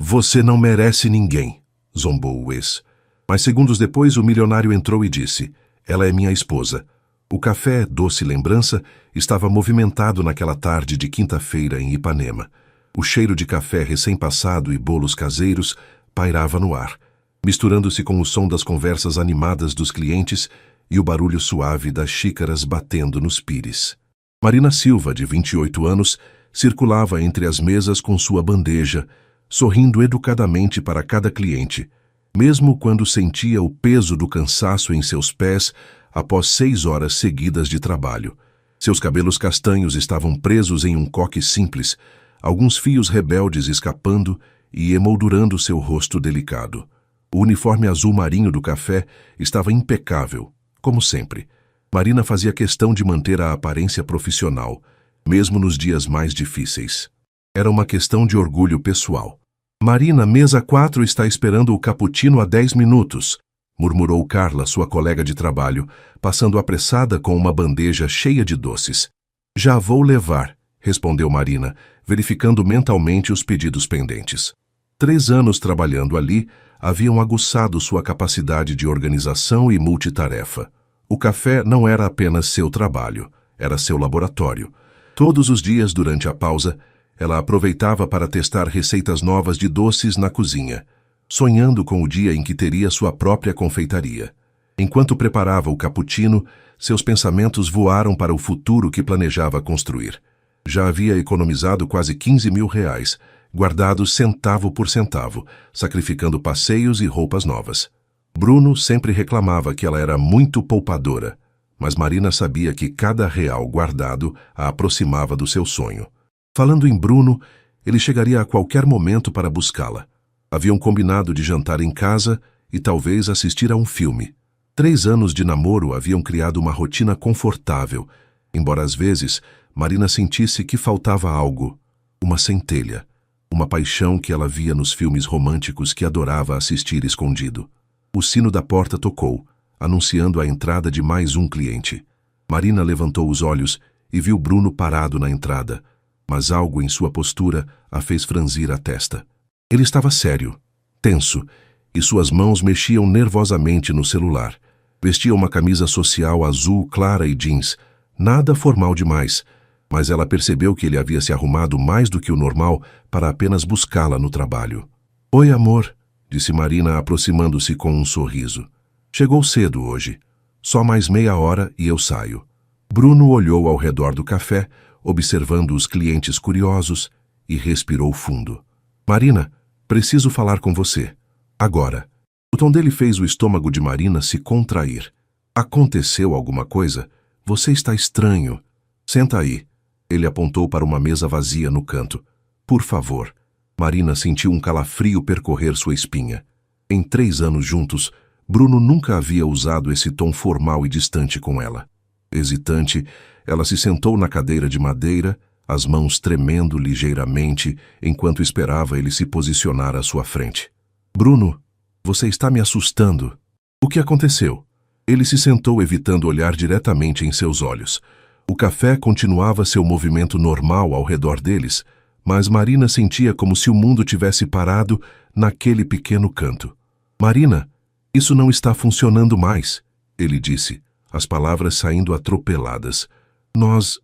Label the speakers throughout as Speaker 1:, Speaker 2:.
Speaker 1: Você não merece ninguém, zombou o ex. Mas segundos depois o milionário entrou e disse: ela é minha esposa. O café, doce lembrança, estava movimentado naquela tarde de quinta-feira em Ipanema. O cheiro de café recém-passado e bolos caseiros pairava no ar, misturando-se com o som das conversas animadas dos clientes e o barulho suave das xícaras batendo nos pires. Marina Silva, de 28 anos, circulava entre as mesas com sua bandeja, sorrindo educadamente para cada cliente, mesmo quando sentia o peso do cansaço em seus pés após 6 horas seguidas de trabalho. Seus cabelos castanhos estavam presos em um coque simples, alguns fios rebeldes escapando e emoldurando seu rosto delicado. O uniforme azul marinho do café estava impecável, como sempre. Marina fazia questão de manter a aparência profissional, mesmo nos dias mais difíceis. Era uma questão de orgulho pessoal. Marina, mesa 4 está esperando o cappuccino há 10 minutos, murmurou Carla, sua colega de trabalho, passando apressada com uma bandeja cheia de doces. Já vou levar, respondeu Marina, verificando mentalmente os pedidos pendentes. 3 anos trabalhando ali haviam aguçado sua capacidade de organização e multitarefa. O café não era apenas seu trabalho, era seu laboratório. Todos os dias, durante a pausa, ela aproveitava para testar receitas novas de doces na cozinha, sonhando com o dia em que teria sua própria confeitaria. Enquanto preparava o cappuccino, seus pensamentos voaram para o futuro que planejava construir. Já havia economizado quase 15 mil reais, guardados centavo por centavo, sacrificando passeios e roupas novas. Bruno sempre reclamava que ela era muito poupadora, mas Marina sabia que cada real guardado a aproximava do seu sonho. Falando em Bruno, ele chegaria a qualquer momento para buscá-la. Haviam combinado de jantar em casa e talvez assistir a um filme. 3 anos de namoro haviam criado uma rotina confortável, embora às vezes Marina sentisse que faltava algo, uma centelha, uma paixão que ela via nos filmes românticos que adorava assistir escondido. O sino da porta tocou, anunciando a entrada de mais um cliente. Marina levantou os olhos e viu Bruno parado na entrada, mas algo em sua postura a fez franzir a testa. Ele estava sério, tenso, e suas mãos mexiam nervosamente no celular. Vestia uma camisa social azul clara e jeans, nada formal demais, mas ela percebeu que ele havia se arrumado mais do que o normal para apenas buscá-la no trabalho. Oi, amor, disse Marina, aproximando-se com um sorriso. Chegou cedo hoje. Só mais meia hora e eu saio. Bruno olhou ao redor do café, observando os clientes curiosos, e respirou fundo. Marina, preciso falar com você. Agora. O tom dele fez o estômago de Marina se contrair. Aconteceu alguma coisa? Você está estranho. Senta aí. Ele apontou para uma mesa vazia no canto. Por favor. Marina sentiu um calafrio percorrer sua espinha. Em 3 anos juntos, Bruno nunca havia usado esse tom formal e distante com ela. Hesitante, ela se sentou na cadeira de madeira, as mãos tremendo ligeiramente enquanto esperava ele se posicionar à sua frente. Bruno, você está me assustando. O que aconteceu? Ele se sentou evitando olhar diretamente em seus olhos. O café continuava seu movimento normal ao redor deles, mas Marina sentia como se o mundo tivesse parado naquele pequeno canto. Marina, isso não está funcionando mais, ele disse, as palavras saindo atropeladas. Nós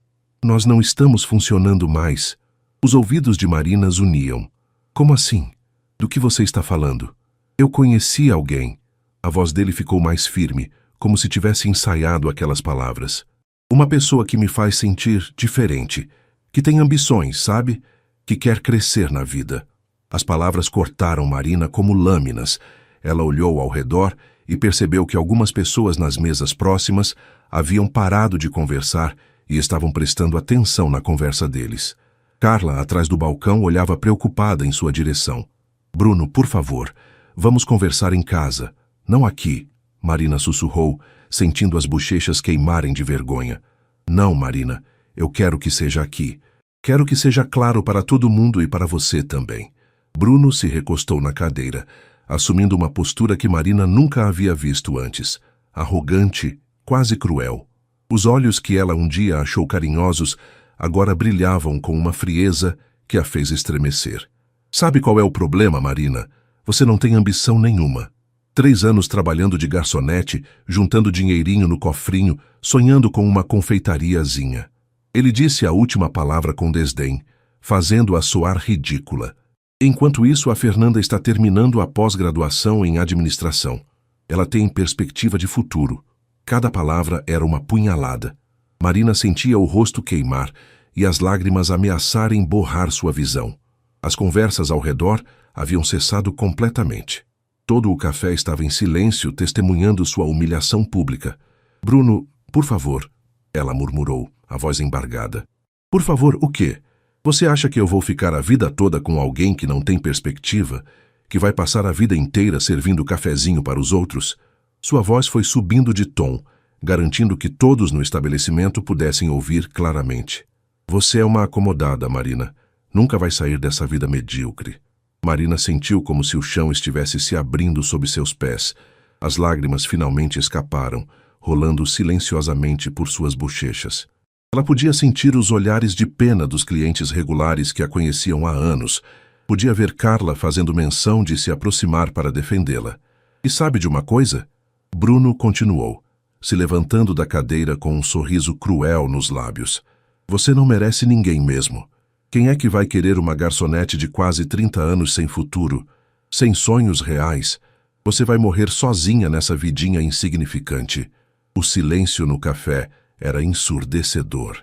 Speaker 1: não estamos funcionando mais. Os ouvidos de Marina zuniam. Como assim? Do que você está falando? Eu conheci alguém. A voz dele ficou mais firme, como se tivesse ensaiado aquelas palavras. Uma pessoa que me faz sentir diferente, que tem ambições, sabe? Que quer crescer na vida. As palavras cortaram Marina como lâminas. Ela olhou ao redor e percebeu que algumas pessoas nas mesas próximas haviam parado de conversar e estavam prestando atenção na conversa deles. Carla, atrás do balcão, olhava preocupada em sua direção. Bruno, por favor, vamos conversar em casa, não aqui, Marina sussurrou, sentindo as bochechas queimarem de vergonha. Não, Marina, eu quero que seja aqui. Quero que seja claro para todo mundo e para você também. Bruno se recostou na cadeira, assumindo uma postura que Marina nunca havia visto antes, arrogante, quase cruel. Os olhos que ela um dia achou carinhosos agora brilhavam com uma frieza que a fez estremecer. Sabe qual é o problema, Marina? Você não tem ambição nenhuma. 3 anos trabalhando de garçonete, juntando dinheirinho no cofrinho, sonhando com uma confeitariazinha. Ele disse a última palavra com desdém, fazendo-a soar ridícula. Enquanto isso, a Fernanda está terminando a pós-graduação em administração. Ela tem perspectiva de futuro. Cada palavra era uma punhalada. Marina sentia o rosto queimar e as lágrimas ameaçarem borrar sua visão. As conversas ao redor haviam cessado completamente. Todo o café estava em silêncio, testemunhando sua humilhação pública. Bruno, por favor, ela murmurou, a voz embargada. Por favor, o quê? Você acha que eu vou ficar a vida toda com alguém que não tem perspectiva, que vai passar a vida inteira servindo cafezinho para os outros? Sua voz foi subindo de tom, garantindo que todos no estabelecimento pudessem ouvir claramente. Você é uma acomodada, Marina. Nunca vai sair dessa vida medíocre. Marina sentiu como se o chão estivesse se abrindo sob seus pés. As lágrimas finalmente escaparam, rolando silenciosamente por suas bochechas. Ela podia sentir os olhares de pena dos clientes regulares que a conheciam há anos. Podia ver Carla fazendo menção de se aproximar para defendê-la. E sabe de uma coisa? Bruno continuou, se levantando da cadeira com um sorriso cruel nos lábios. Você não merece ninguém mesmo. Quem é que vai querer uma garçonete de quase 30 anos sem futuro, sem sonhos reais? Você vai morrer sozinha nessa vidinha insignificante. O silêncio no café era ensurdecedor.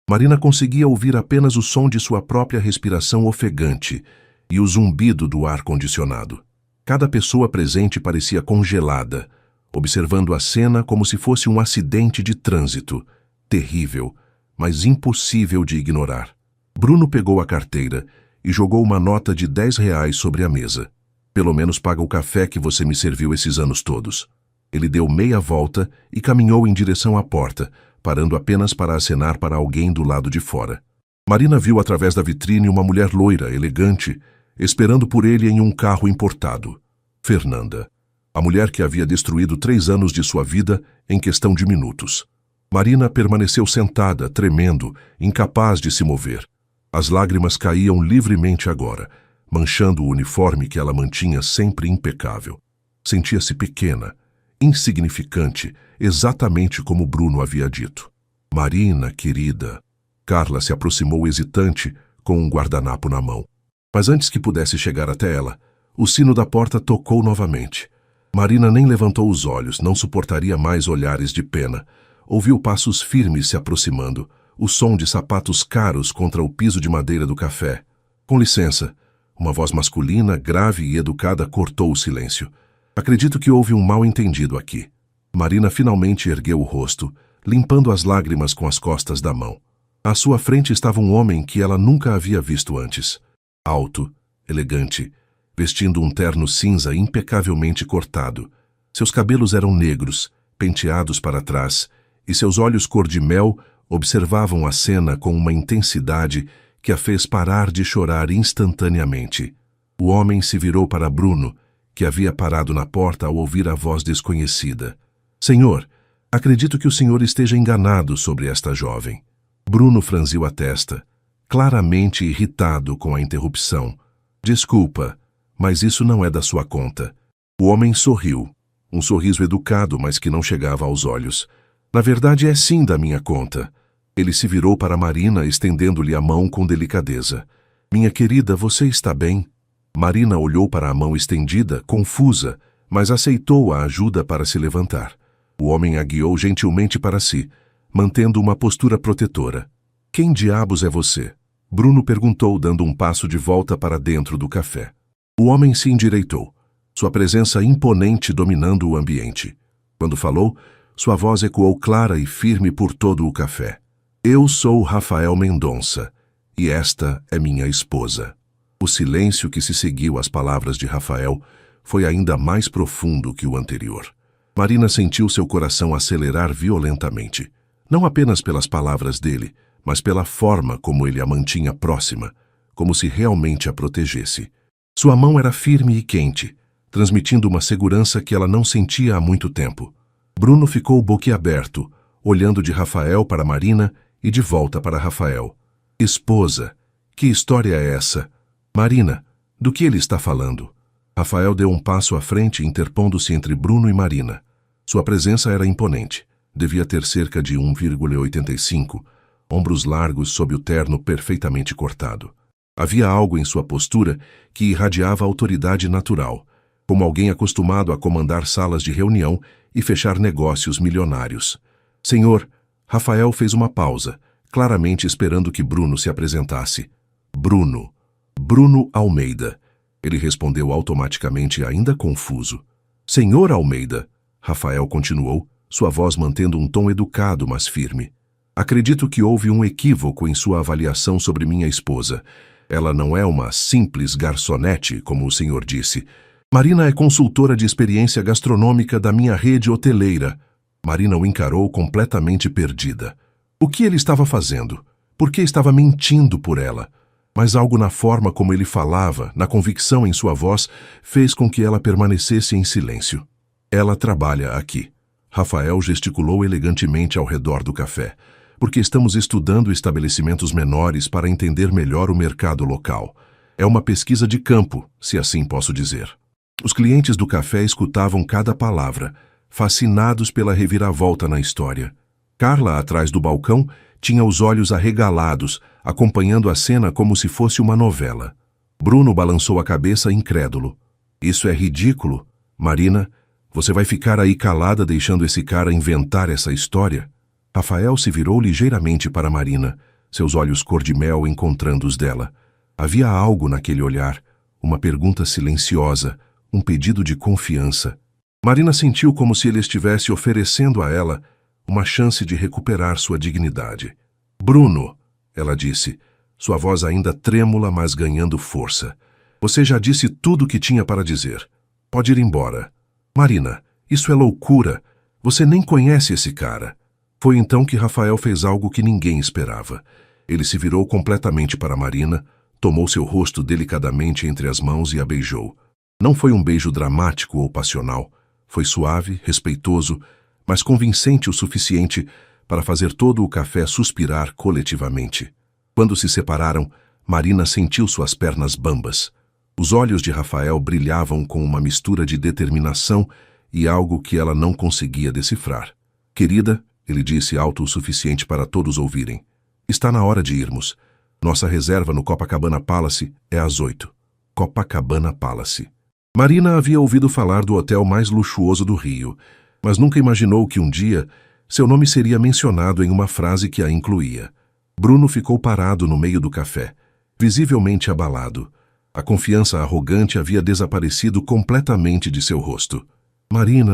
Speaker 1: Marina conseguia ouvir apenas o som de sua própria respiração ofegante e o zumbido do ar-condicionado. Cada pessoa presente parecia congelada, observando a cena como se fosse um acidente de trânsito, terrível, mas impossível de ignorar. Bruno pegou a carteira e jogou uma nota de R$ 10 sobre a mesa. Pelo menos paga o café que você me serviu esses anos todos. Ele deu meia volta e caminhou em direção à porta, parando apenas para acenar para alguém do lado de fora. Marina viu através da vitrine uma mulher loira, elegante, esperando por ele em um carro importado. Fernanda. A mulher que havia destruído 3 anos de sua vida em questão de minutos. Marina permaneceu sentada, tremendo, incapaz de se mover. As lágrimas caíam livremente agora, manchando o uniforme que ela mantinha sempre impecável. Sentia-se pequena, insignificante, exatamente como Bruno havia dito. Marina, querida. Carla se aproximou hesitante, com um guardanapo na mão. Mas antes que pudesse chegar até ela, o sino da porta tocou novamente. Marina nem levantou os olhos, não suportaria mais olhares de pena. Ouviu passos firmes se aproximando, o som de sapatos caros contra o piso de madeira do café. Com licença, uma voz masculina, grave e educada cortou o silêncio. Acredito que houve um mal-entendido aqui. Marina finalmente ergueu o rosto, limpando as lágrimas com as costas da mão. À sua frente estava um homem que ela nunca havia visto antes. Alto, elegante, vestindo um terno cinza impecavelmente cortado. Seus cabelos eram negros, penteados para trás, e seus olhos cor-de-mel observavam a cena com uma intensidade que a fez parar de chorar instantaneamente. O homem se virou para Bruno, que havia parado na porta ao ouvir a voz desconhecida. Senhor, acredito que o senhor esteja enganado sobre esta jovem. Bruno franziu a testa, claramente irritado com a interrupção. Desculpa, mas isso não é da sua conta. O homem sorriu, um sorriso educado, mas que não chegava aos olhos. Na verdade, é sim da minha conta. Ele se virou para Marina, estendendo-lhe a mão com delicadeza. Minha querida, você está bem? Marina olhou para a mão estendida, confusa, mas aceitou a ajuda para se levantar. O homem a guiou gentilmente para si, mantendo uma postura protetora. Quem diabos é você? Bruno perguntou, dando um passo de volta para dentro do café. O homem se endireitou, sua presença imponente dominando o ambiente. Quando falou, sua voz ecoou clara e firme por todo o café. Eu sou Rafael Mendonça, e esta é minha esposa. O silêncio que se seguiu às palavras de Rafael foi ainda mais profundo que o anterior. Marina sentiu seu coração acelerar violentamente, não apenas pelas palavras dele, mas pela forma como ele a mantinha próxima, como se realmente a protegesse. Sua mão era firme e quente, transmitindo uma segurança que ela não sentia há muito tempo. Bruno ficou boquiaberto, olhando de Rafael para Marina e de volta para Rafael. Esposa, que história é essa? Marina, Do que ele está falando? Rafael deu um passo à frente, interpondo-se entre Bruno e Marina. Sua presença era imponente. Devia ter cerca de 1,85, ombros largos sob o terno perfeitamente cortado. Havia algo em sua postura que irradiava autoridade natural, como alguém acostumado a comandar salas de reunião e fechar negócios milionários. Senhor, Rafael fez uma pausa, claramente esperando que Bruno se apresentasse. Bruno. Bruno Almeida. Ele respondeu automaticamente, ainda confuso. Senhor Almeida. Rafael continuou, sua voz mantendo um tom educado, mas firme. Acredito que houve um equívoco em sua avaliação sobre minha esposa. Ela não é uma simples garçonete, como o senhor disse. Marina é consultora de experiência gastronômica da minha rede hoteleira. Marina o encarou completamente perdida. O que ele estava fazendo? Por que estava mentindo por ela? Mas algo na forma como ele falava, na convicção em sua voz, fez com que ela permanecesse em silêncio. Ela trabalha aqui. Rafael gesticulou elegantemente ao redor do café, porque estamos estudando estabelecimentos menores para entender melhor o mercado local. É uma pesquisa de campo, se assim posso dizer. Os clientes do café escutavam cada palavra, fascinados pela reviravolta na história. Carla, atrás do balcão, tinha os olhos arregalados, acompanhando a cena como se fosse uma novela. Bruno balançou a cabeça incrédulo. Isso é ridículo. Marina, você vai ficar aí calada deixando esse cara inventar essa história? Rafael se virou ligeiramente para Marina, seus olhos cor de mel encontrando os dela. Havia algo naquele olhar, uma pergunta silenciosa, um pedido de confiança. Marina sentiu como se ele estivesse oferecendo a ela uma chance de recuperar sua dignidade. Bruno, ela disse, sua voz ainda trêmula, mas ganhando força. Você já disse tudo o que tinha para dizer. Pode ir embora. Marina, isso é loucura. Você nem conhece esse cara. Foi então que Rafael fez algo que ninguém esperava. Ele se virou completamente para Marina, tomou seu rosto delicadamente entre as mãos e a beijou. Não foi um beijo dramático ou passional. Foi suave, respeitoso, mas convincente o suficiente para fazer todo o café suspirar coletivamente. Quando se separaram, Marina sentiu suas pernas bambas. Os olhos de Rafael brilhavam com uma mistura de determinação e algo que ela não conseguia decifrar. Querida, ele disse alto o suficiente para todos ouvirem, está na hora de irmos. Nossa reserva no Copacabana Palace é às 8. Copacabana Palace. Marina havia ouvido falar do hotel mais luxuoso do Rio, mas nunca imaginou que um dia seu nome seria mencionado em uma frase que a incluía. Bruno ficou parado no meio do café, visivelmente abalado. A confiança arrogante havia desaparecido completamente de seu rosto. Marina,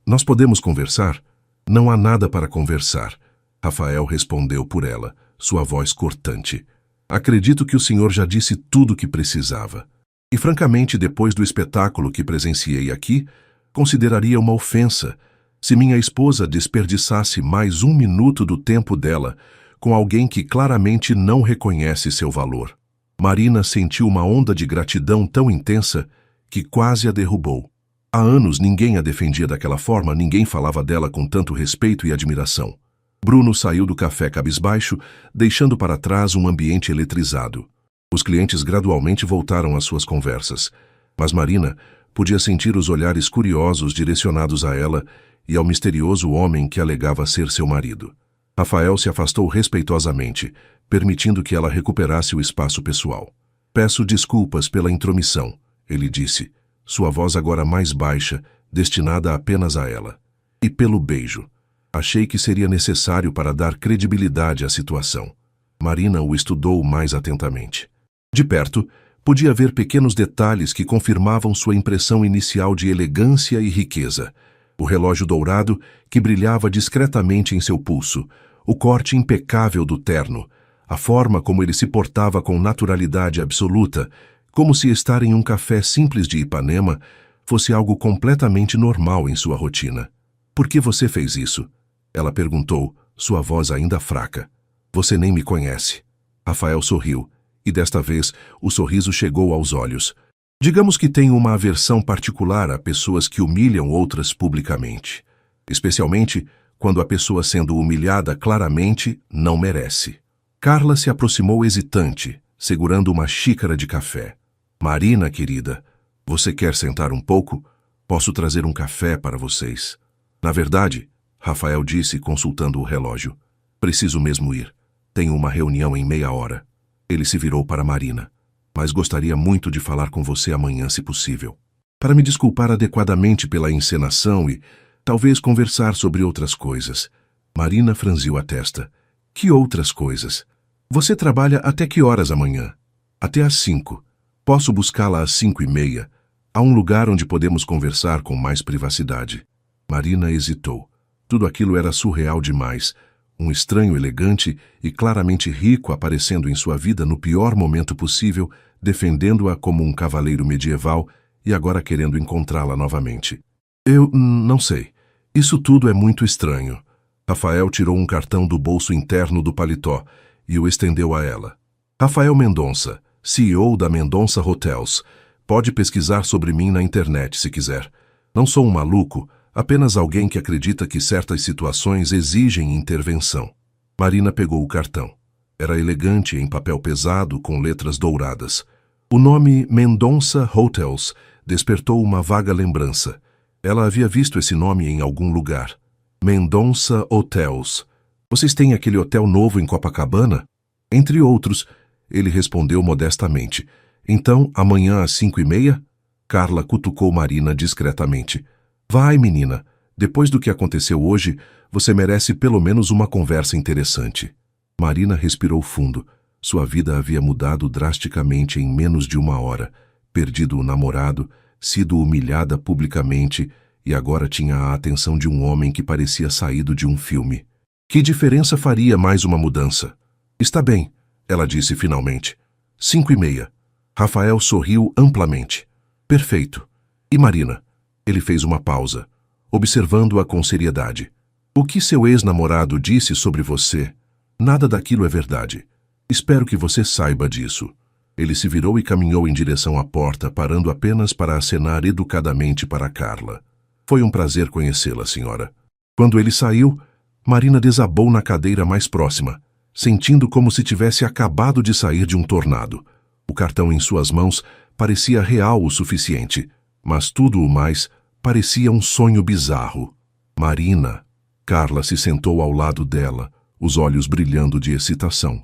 Speaker 1: nós podemos conversar? Não há nada para conversar. Rafael respondeu por ela, sua voz cortante. Acredito que o senhor já disse tudo o que precisava. E francamente, depois do espetáculo que presenciei aqui, consideraria uma ofensa se minha esposa desperdiçasse mais um minuto do tempo dela com alguém que claramente não reconhece seu valor. Marina sentiu uma onda de gratidão tão intensa que quase a derrubou. Há anos ninguém a defendia daquela forma, ninguém falava dela com tanto respeito e admiração. Bruno saiu do café cabisbaixo, deixando para trás um ambiente eletrizado. Os clientes gradualmente voltaram às suas conversas, mas Marina podia sentir os olhares curiosos direcionados a ela e ao misterioso homem que alegava ser seu marido. Rafael se afastou respeitosamente, permitindo que ela recuperasse o espaço pessoal. Peço desculpas pela intromissão, ele disse, sua voz agora mais baixa, destinada apenas a ela. E pelo beijo. Achei que seria necessário para dar credibilidade à situação. Marina o estudou mais atentamente. De perto, podia ver pequenos detalhes que confirmavam sua impressão inicial de elegância e riqueza. O relógio dourado, que brilhava discretamente em seu pulso, o corte impecável do terno, a forma como ele se portava com naturalidade absoluta, como se estar em um café simples de Ipanema fosse algo completamente normal em sua rotina. Por que você fez isso? Ela perguntou, sua voz ainda fraca. Você nem me conhece. Rafael sorriu, e desta vez o sorriso chegou aos olhos. Digamos que tenho uma aversão particular a pessoas que humilham outras publicamente, especialmente quando a pessoa sendo humilhada claramente não merece. Carla se aproximou hesitante, segurando uma xícara de café. Marina, querida, você quer sentar um pouco? Posso trazer um café para vocês. Na verdade, Rafael disse, consultando o relógio, preciso mesmo ir. Tenho uma reunião em meia hora. Ele se virou para Marina. Mas gostaria muito de falar com você amanhã, se possível. Para me desculpar adequadamente pela encenação e talvez conversar sobre outras coisas. Marina franziu a testa. Que outras coisas? Você trabalha até que horas amanhã? Até às 5. Posso buscá-la às 5:30. Há um lugar onde podemos conversar com mais privacidade. Marina hesitou. Tudo aquilo era surreal demais. Um estranho elegante e claramente rico aparecendo em sua vida no pior momento possível, defendendo-a como um cavaleiro medieval e agora querendo encontrá-la novamente. Eu não sei. Isso tudo é muito estranho. Rafael tirou um cartão do bolso interno do paletó e o estendeu a ela. Rafael Mendonça, CEO da Mendonça Hotels. Pode pesquisar sobre mim na internet se quiser. Não sou um maluco, apenas alguém que acredita que certas situações exigem intervenção. Marina pegou o cartão. Era elegante em papel pesado com letras douradas. O nome Mendonça Hotels despertou uma vaga lembrança. Ela havia visto esse nome em algum lugar. Mendonça Hotels. Vocês têm aquele hotel novo em Copacabana? Entre outros, ele respondeu modestamente. Então, amanhã às 5:30? Carla cutucou Marina discretamente. Vai, menina. Depois do que aconteceu hoje, você merece pelo menos uma conversa interessante. Marina respirou fundo. Sua vida havia mudado drasticamente em menos de uma hora. Perdido o namorado, sido humilhada publicamente e agora tinha a atenção de um homem que parecia saído de um filme. Que diferença faria mais uma mudança? Está bem, ela disse finalmente. 5:30. Rafael sorriu amplamente. Perfeito. E Marina? Ele fez uma pausa, observando-a com seriedade. O que seu ex-namorado disse sobre você? Nada daquilo é verdade. Espero que você saiba disso. Ele se virou e caminhou em direção à porta, parando apenas para acenar educadamente para Carla. Foi um prazer conhecê-la, senhora. Quando ele saiu, Marina desabou na cadeira mais próxima, sentindo como se tivesse acabado de sair de um tornado. O cartão em suas mãos parecia real o suficiente, mas tudo o mais parecia um sonho bizarro. Marina. Carla se sentou ao lado dela, os olhos brilhando de excitação.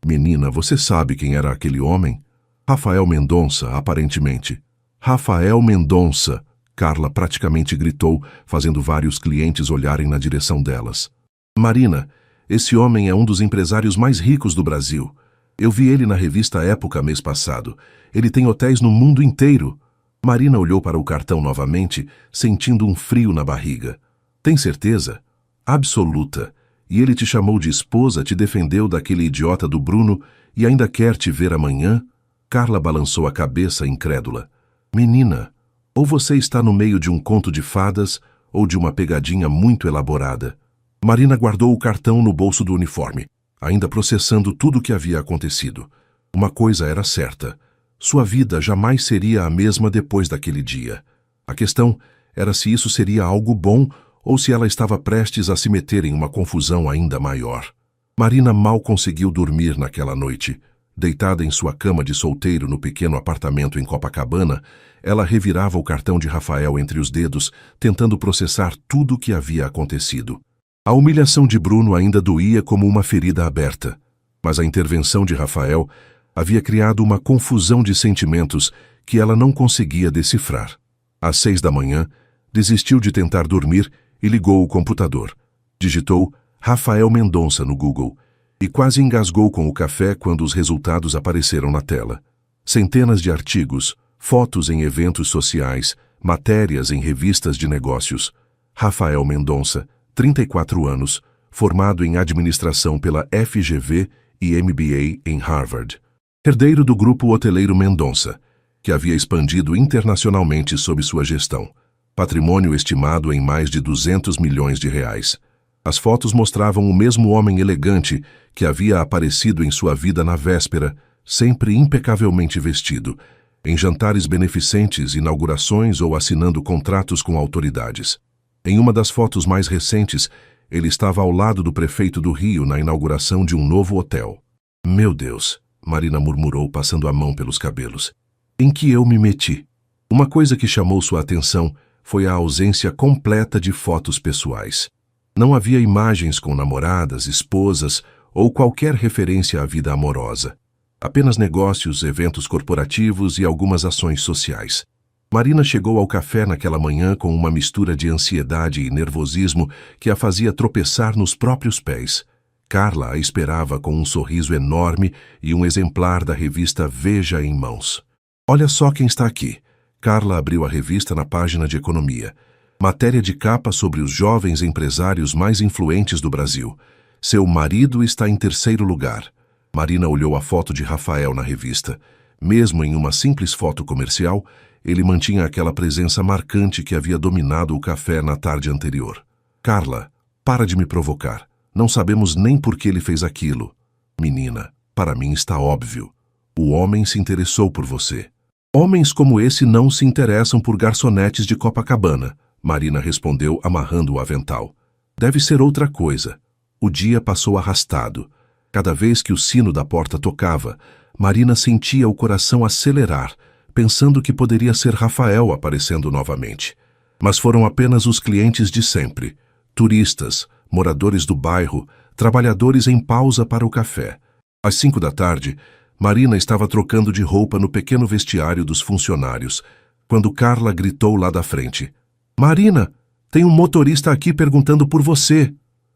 Speaker 1: Menina, você sabe quem era aquele homem? Rafael Mendonça, aparentemente. Rafael Mendonça, Carla praticamente gritou, fazendo vários clientes olharem na direção delas. Marina, esse homem é um dos empresários mais ricos do Brasil. Eu vi ele na revista Época mês passado. Ele tem hotéis no mundo inteiro. Marina olhou para o cartão novamente, sentindo um frio na barriga. Tem certeza? Absoluta. E ele te chamou de esposa, te defendeu daquele idiota do Bruno e ainda quer te ver amanhã? Carla balançou a cabeça, incrédula. Menina, ou você está no meio de um conto de fadas ou de uma pegadinha muito elaborada. Marina guardou o cartão no bolso do uniforme, ainda processando tudo o que havia acontecido. Uma coisa era certa. Sua vida jamais seria a mesma depois daquele dia. A questão era se isso seria algo bom ou se ela estava prestes a se meter em uma confusão ainda maior. Marina mal conseguiu dormir naquela noite. Deitada em sua cama de solteiro no pequeno apartamento em Copacabana, ela revirava o cartão de Rafael entre os dedos, tentando processar tudo o que havia acontecido. A humilhação de Bruno ainda doía como uma ferida aberta, mas a intervenção de Rafael havia criado uma confusão de sentimentos que ela não conseguia decifrar. Às 6 da manhã, desistiu de tentar dormir e ligou o computador. Digitou Rafael Mendonça no Google e quase engasgou com o café quando os resultados apareceram na tela. Centenas de artigos, fotos em eventos sociais, matérias em revistas de negócios. Rafael Mendonça, 34 anos, formado em administração pela FGV e MBA em Harvard. Herdeiro do grupo hoteleiro Mendonça, que havia expandido internacionalmente sob sua gestão. Patrimônio estimado em mais de 200 milhões de reais. As fotos mostravam o mesmo homem elegante que havia aparecido em sua vida na véspera, sempre impecavelmente vestido, em jantares beneficentes, inaugurações ou assinando contratos com autoridades. Em uma das fotos mais recentes, ele estava ao lado do prefeito do Rio na inauguração de um novo hotel. Meu Deus, Marina murmurou, passando a mão pelos cabelos. Em que eu me meti? Uma coisa que chamou sua atenção foi a ausência completa de fotos pessoais. Não havia imagens com namoradas, esposas ou qualquer referência à vida amorosa. Apenas negócios, eventos corporativos e algumas ações sociais. Marina chegou ao café naquela manhã com uma mistura de ansiedade e nervosismo que a fazia tropeçar nos próprios pés. Carla a esperava com um sorriso enorme e um exemplar da revista Veja em mãos. Olha só quem está aqui. Carla abriu a revista na página de economia. Matéria de capa sobre os jovens empresários mais influentes do Brasil. Seu marido está em terceiro lugar. Marina olhou a foto de Rafael na revista. Mesmo em uma simples foto comercial, ele mantinha aquela presença marcante que havia dominado o café na tarde anterior. Carla, para de me provocar. Não sabemos nem por que ele fez aquilo. Menina, para mim está óbvio. O homem se interessou por você. Homens como esse não se interessam por garçonetes de Copacabana, Marina respondeu amarrando o avental. Deve ser outra coisa. O dia passou arrastado. Cada vez que o sino da porta tocava, Marina sentia o coração acelerar, pensando que poderia ser Rafael aparecendo novamente. Mas foram apenas os clientes de sempre. Turistas, moradores do bairro, trabalhadores em pausa para o café. Às 5 da tarde, Marina estava trocando de roupa no pequeno vestiário dos funcionários, quando Carla gritou lá da frente. Marina, tem um motorista aqui perguntando por você.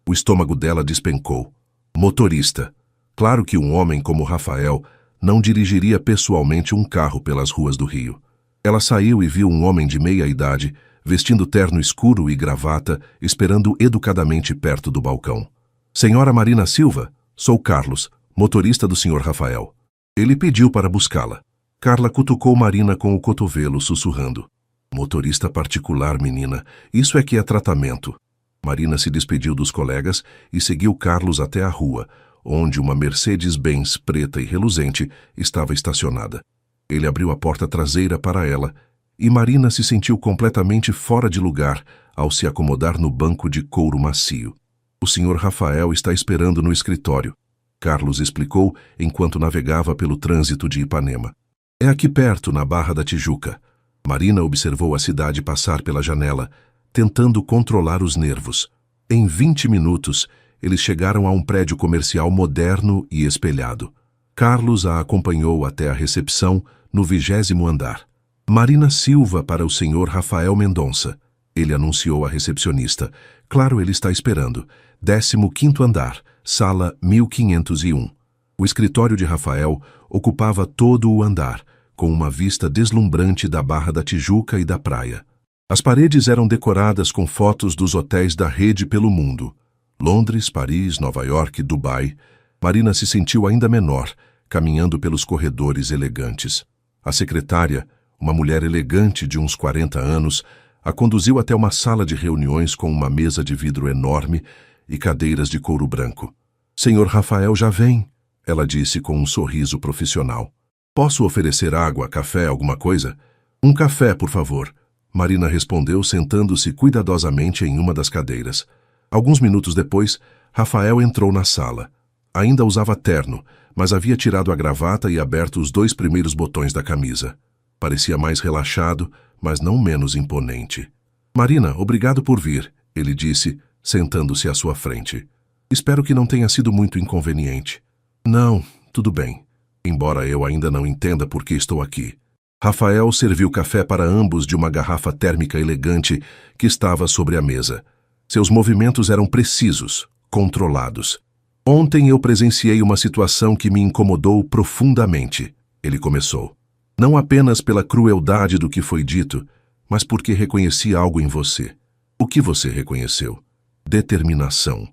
Speaker 1: O estômago dela despencou. Motorista. Claro que um homem como Rafael não dirigiria pessoalmente um carro pelas ruas do Rio. Ela saiu e viu um homem de meia idade, vestindo terno escuro e gravata, esperando educadamente perto do balcão. Senhora Marina Silva, sou Carlos, motorista do Sr. Rafael. Ele pediu para buscá-la. Carla cutucou Marina com o cotovelo, sussurrando. Motorista particular, menina, isso é que é tratamento. Marina se despediu dos colegas e seguiu Carlos até a rua, onde uma Mercedes-Benz preta e reluzente estava estacionada. Ele abriu a porta traseira para ela e Marina se sentiu completamente fora de lugar ao se acomodar no banco de couro macio. O Sr. Rafael está esperando no escritório, Carlos explicou enquanto navegava pelo trânsito de Ipanema. É aqui perto, na Barra da Tijuca. Marina observou a cidade passar pela janela, tentando controlar os nervos. Em 20 minutos, eles chegaram a um prédio comercial moderno e espelhado. Carlos a acompanhou até a recepção, no 20º andar. Marina Silva para o Sr. Rafael Mendonça. Ele anunciou à recepcionista. Claro, ele está esperando. 15º andar, sala 1501. O escritório de Rafael ocupava todo o andar, com uma vista deslumbrante da Barra da Tijuca e da praia. As paredes eram decoradas com fotos dos hotéis da rede pelo mundo. Londres, Paris, Nova York, Dubai. Marina se sentiu ainda menor, caminhando pelos corredores elegantes. A secretária, uma mulher elegante de uns 40 anos, a conduziu até uma sala de reuniões com uma mesa de vidro enorme e cadeiras de couro branco. Senhor Rafael já vem, ela disse com um sorriso profissional. Posso oferecer água, café, alguma coisa? Um café, por favor. Marina respondeu, sentando-se cuidadosamente em uma das cadeiras. Alguns minutos depois, Rafael entrou na sala. Ainda usava terno, mas havia tirado a gravata e aberto os 2 primeiros botões da camisa. Parecia mais relaxado, mas não menos imponente. Marina, obrigado por vir, ele disse, sentando-se à sua frente. Espero que não tenha sido muito inconveniente. Não, tudo bem. Embora eu ainda não entenda por que estou aqui. Rafael serviu café para ambos de uma garrafa térmica elegante que estava sobre a mesa. Seus movimentos eram precisos, controlados. Ontem eu presenciei uma situação que me incomodou profundamente, ele começou. Não apenas pela crueldade do que foi dito, mas porque reconheci algo em você. O que você reconheceu? Determinação,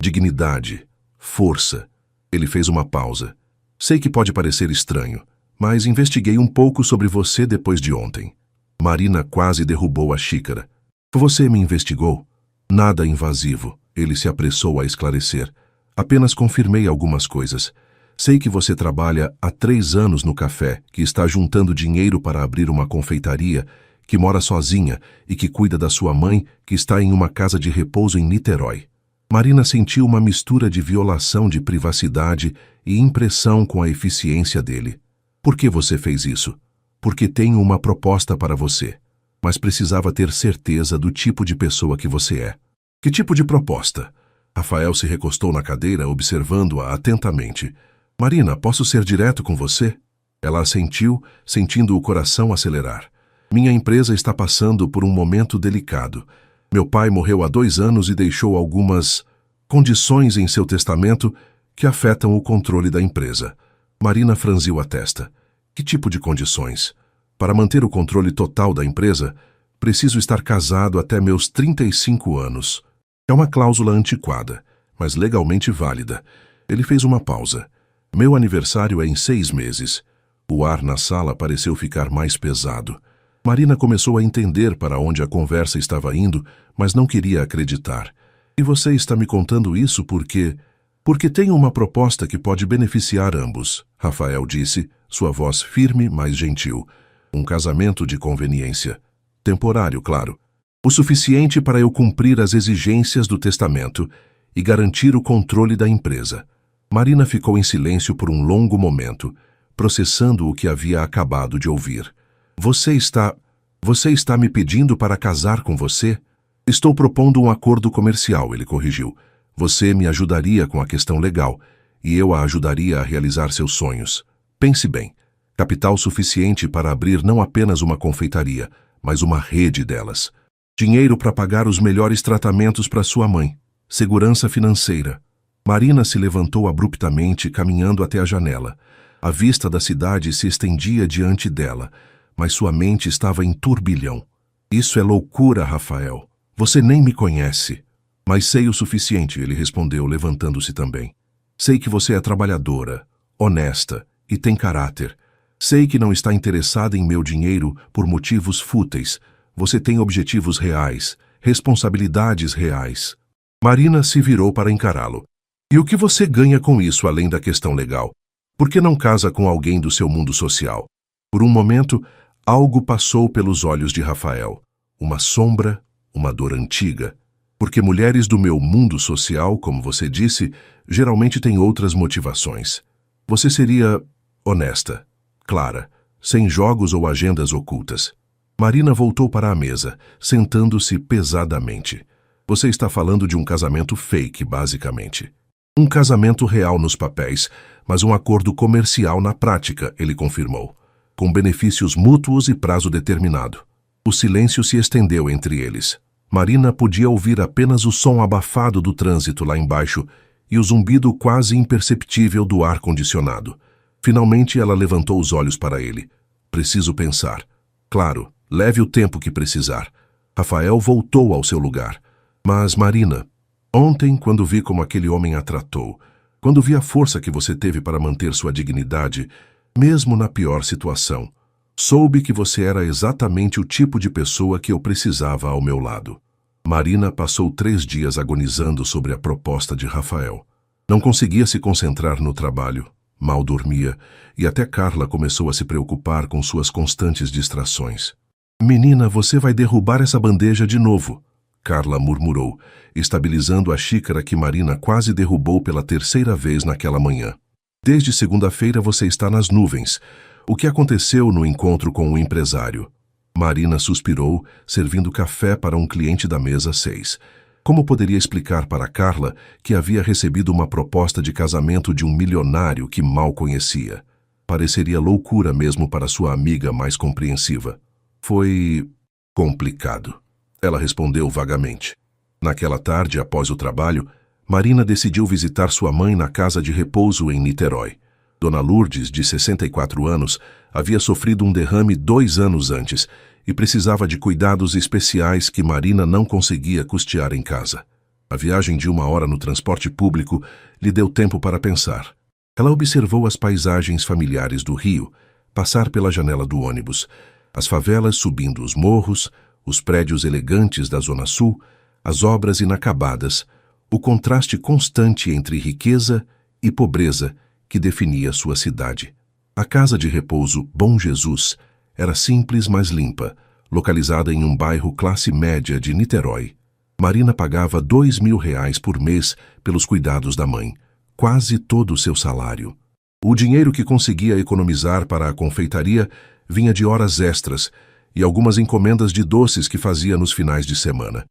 Speaker 1: dignidade, força. Ele fez uma pausa. Sei que pode parecer estranho, mas investiguei um pouco sobre você depois de ontem. Marina quase derrubou a xícara. Você me investigou? Nada invasivo, ele se apressou a esclarecer. Apenas confirmei algumas coisas. Sei que você trabalha há 3 anos no café, que está juntando dinheiro para abrir uma confeitaria, que mora sozinha e que cuida da sua mãe, que está em uma casa de repouso em Niterói. Marina sentiu uma mistura de violação de privacidade e impressão com a eficiência dele. Por que você fez isso? porque tenho uma proposta para você. Mas precisava ter certeza do tipo de pessoa que você é. Que tipo de proposta? Rafael se recostou na cadeira, observando-a atentamente. Marina, posso ser direto com você? Ela assentiu, sentindo o coração acelerar. Minha empresa está passando por um momento delicado. Meu pai morreu há 2 anos e deixou algumas condições em seu testamento que afetam o controle da empresa. Marina franziu a testa. Que tipo de condições? Para manter o controle total da empresa, preciso estar casado até meus 35 anos. É uma cláusula antiquada, mas legalmente válida. Ele fez uma pausa. Meu aniversário é em 6 meses. O ar na sala pareceu ficar mais pesado. Marina começou a entender para onde a conversa estava indo, mas não queria acreditar. E você está me contando isso porque... Porque tenho uma proposta que pode beneficiar ambos, Rafael disse, sua voz firme, mas gentil. Um casamento de conveniência. Temporário, claro. O suficiente para eu cumprir as exigências do testamento e garantir o controle da empresa. Marina ficou em silêncio por um longo momento, processando o que havia acabado de ouvir. Você está me pedindo para casar com você? Estou propondo um acordo comercial, ele corrigiu. Você me ajudaria com a questão legal e eu a ajudaria a realizar seus sonhos. Pense bem. Capital suficiente para abrir não apenas uma confeitaria, mas uma rede delas. Dinheiro para pagar os melhores tratamentos para sua mãe. Segurança financeira. Marina se levantou abruptamente, caminhando até a janela. A vista da cidade se estendia diante dela, mas sua mente estava em turbilhão. Isso é loucura, Rafael. Você nem me conhece. Mas sei o suficiente, ele respondeu, levantando-se também. Sei que você é trabalhadora, honesta e tem caráter. Sei que não está interessada em meu dinheiro por motivos fúteis. Você tem objetivos reais, responsabilidades reais. Marina se virou para encará-lo. E o que você ganha com isso, além da questão legal? Por que não casa com alguém do seu mundo social? Por um momento, algo passou pelos olhos de Rafael. Uma sombra, uma dor antiga. Porque mulheres do meu mundo social, como você disse, geralmente têm outras motivações. Você seria honesta, clara, sem jogos ou agendas ocultas. Marina voltou para a mesa, sentando-se pesadamente. Você está falando de um casamento fake, basicamente. Um casamento real nos papéis, mas um acordo comercial na prática, ele confirmou, com benefícios mútuos e prazo determinado. O silêncio se estendeu entre eles. Marina podia ouvir apenas o som abafado do trânsito lá embaixo e o zumbido quase imperceptível do ar-condicionado. Finalmente ela levantou os olhos para ele. Preciso pensar. Claro, leve o tempo que precisar. Rafael voltou ao seu lugar. Mas, Marina, ontem, quando vi como aquele homem a tratou, quando vi a força que você teve para manter sua dignidade, mesmo na pior situação, soube que você era exatamente o tipo de pessoa que eu precisava ao meu lado. Marina passou 3 dias agonizando sobre a proposta de Rafael. Não conseguia se concentrar no trabalho, mal dormia, e até Carla começou a se preocupar com suas constantes distrações. Menina, você vai derrubar essa bandeja de novo, Carla murmurou, estabilizando a xícara que Marina quase derrubou pela 3ª vez naquela manhã. Desde segunda-feira você está nas nuvens. O que aconteceu no encontro com o empresário? Marina suspirou, servindo café para um cliente da mesa 6. Como poderia explicar para Carla que havia recebido uma proposta de casamento de um milionário que mal conhecia? Pareceria loucura mesmo para sua amiga mais compreensiva. Foi complicado. Ela respondeu vagamente. Naquela tarde, após o trabalho, Marina decidiu visitar sua mãe na casa de repouso em Niterói. Dona Lourdes, de 64 anos, havia sofrido um derrame 2 anos antes e precisava de cuidados especiais que Marina não conseguia custear em casa. A viagem de 1 hora no transporte público lhe deu tempo para pensar. Ela observou as paisagens familiares do Rio, passar pela janela do ônibus, as favelas subindo os morros, os prédios elegantes da Zona Sul, as obras inacabadas, o contraste constante entre riqueza e pobreza que definia sua cidade. A casa de repouso Bom Jesus era simples, mas limpa, localizada em um bairro classe média de Niterói. Marina pagava R$2.000 por mês pelos cuidados da mãe, quase todo o seu salário. O dinheiro que conseguia economizar para a confeitaria Vinha de horas extras e algumas encomendas de doces que fazia nos finais de semana.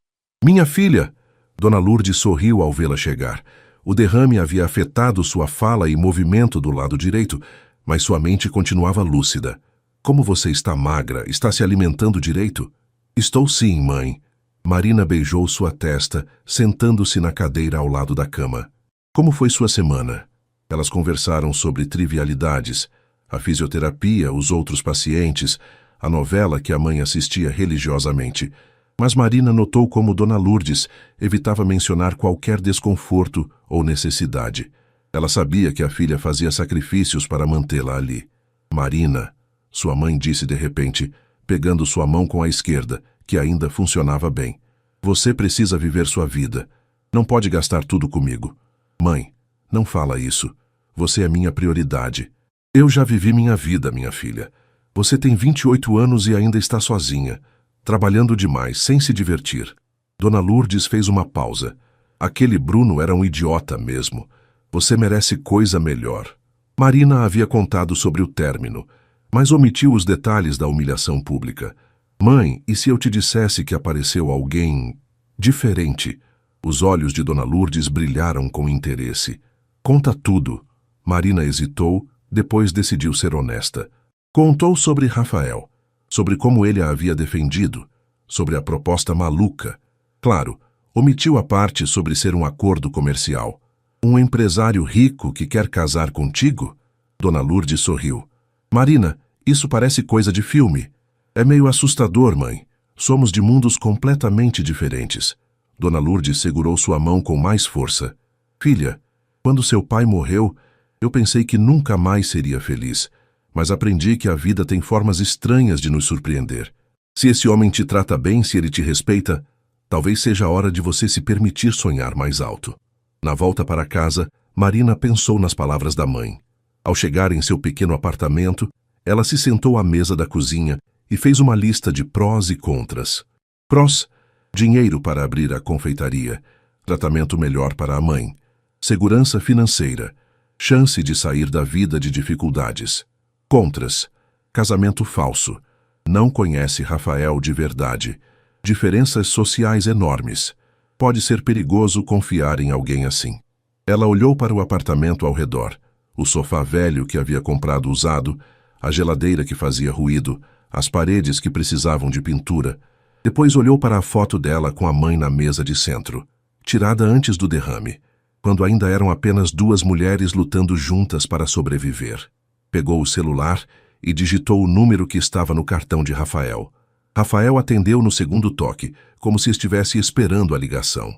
Speaker 1: Minha filha! Dona Lourdes sorriu ao vê-la chegar. O derrame havia afetado sua fala e movimento do lado direito, mas sua mente continuava lúcida. Como você está magra? Está se alimentando direito? Estou sim, mãe. Marina beijou sua testa, sentando-se na cadeira ao lado da cama. Como foi sua semana? Elas conversaram sobre trivialidades, a fisioterapia, os outros pacientes, a novela que a mãe assistia religiosamente. Mas Marina notou como Dona Lourdes evitava mencionar qualquer desconforto ou necessidade. Ela sabia que a filha fazia sacrifícios para mantê-la ali. Marina, sua mãe disse de repente, pegando sua mão com a esquerda, que ainda funcionava bem. Você precisa viver sua vida. Não pode gastar tudo comigo. Mãe, não fala isso. Você é minha prioridade. Eu já vivi minha vida, minha filha. Você tem 28 anos e ainda está sozinha, trabalhando demais, sem se divertir. Dona Lourdes fez uma pausa. Aquele Bruno era um idiota mesmo. Você merece coisa melhor. Marina havia contado sobre o término, mas omitiu os detalhes da humilhação pública. Mãe, e se eu te dissesse que apareceu alguém diferente? Os olhos de Dona Lourdes brilharam com interesse. Conta tudo. Marina hesitou, depois decidiu ser honesta. Contou sobre Rafael, sobre como ele a havia defendido, sobre a proposta maluca. Claro, omitiu a parte sobre ser um acordo comercial. Um empresário rico que quer casar contigo? Dona Lourdes sorriu. Marina, isso parece coisa de filme. É meio assustador, mãe. Somos de mundos completamente diferentes. Dona Lourdes segurou sua mão com mais força. Filha, quando seu pai morreu, eu pensei que nunca mais seria feliz, mas aprendi que a vida tem formas estranhas de nos surpreender. Se esse homem te trata bem, se ele te respeita, talvez seja a hora de você se permitir sonhar mais alto. Na volta para casa, Marina pensou nas palavras da mãe. Ao chegar em seu pequeno apartamento, ela se sentou à mesa da cozinha e fez uma lista de prós e contras. Prós: dinheiro para abrir a confeitaria, tratamento melhor para a mãe, segurança financeira, chance de sair da vida de dificuldades. Contras: casamento falso, não conhece Rafael de verdade, diferenças sociais enormes. Pode ser perigoso confiar em alguém assim. Ela olhou para o apartamento ao redor, o sofá velho que havia comprado usado, a geladeira que fazia ruído, as paredes que precisavam de pintura. Depois olhou para a foto dela com a mãe na mesa de centro, tirada antes do derrame, quando ainda eram apenas duas mulheres lutando juntas para sobreviver. Pegou o celular e digitou o número que estava no cartão de Rafael. Rafael atendeu no segundo toque, como se estivesse esperando a ligação.